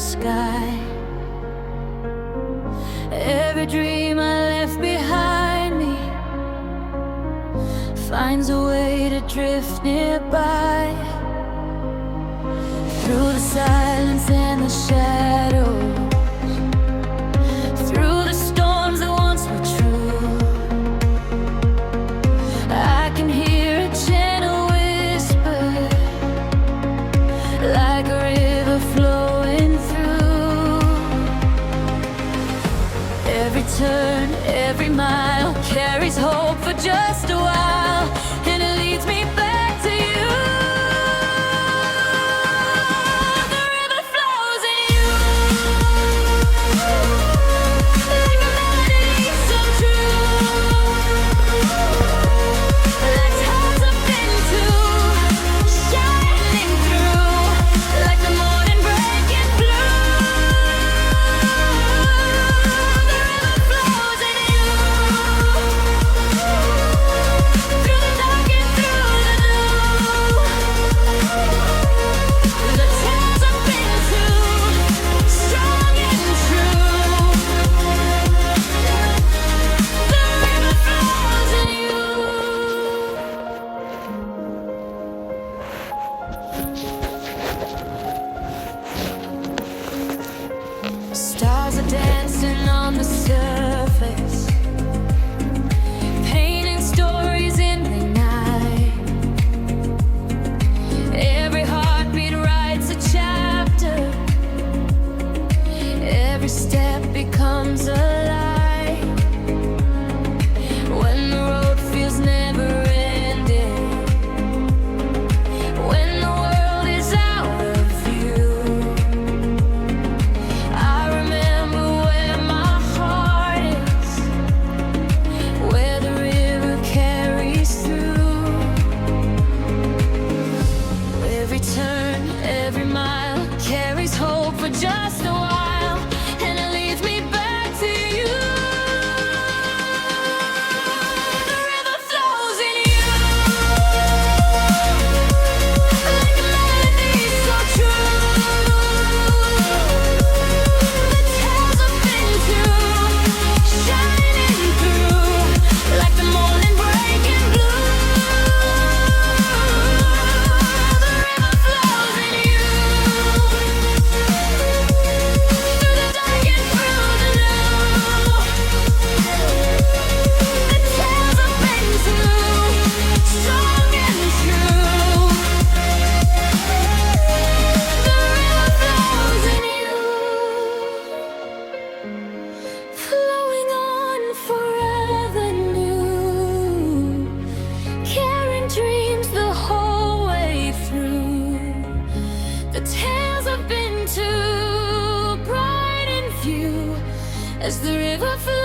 sky. Every dream I left behind me finds a way to drift nearby. Through the silence and the shadows, through the storms that once were true, I can hear a gentle whisper, like a river flowing through. Every turn, every mile carries hope for just a while, and it leads me back to you. The river flows in you, like a melody so true, like tales of Bintu, shining through, like the morning breaking blue. The river flows in you, through the dark and through the new. The tales of Bintu, strong and true. The river flows in you. Stars are dancing on the surface, painting stories in the night. Every heartbeat writes a chapter, every step becomes a light. When the road feels never ending, when the world is out of view, I remember where my heart is, where the river carries through. Every turn, every mile carries hope for just a while, and it leads me back to you. The river flows in you, like a melody so true. The tales of Bintu, shining through, like the morning breaking blue. The river flows in you, through the dark and through the new. The tales of Bintu, strong and true. The river flows in you, flowing on forever new, carrying dreams the whole way through. The tales of Bintu, bright in view, as the river flows.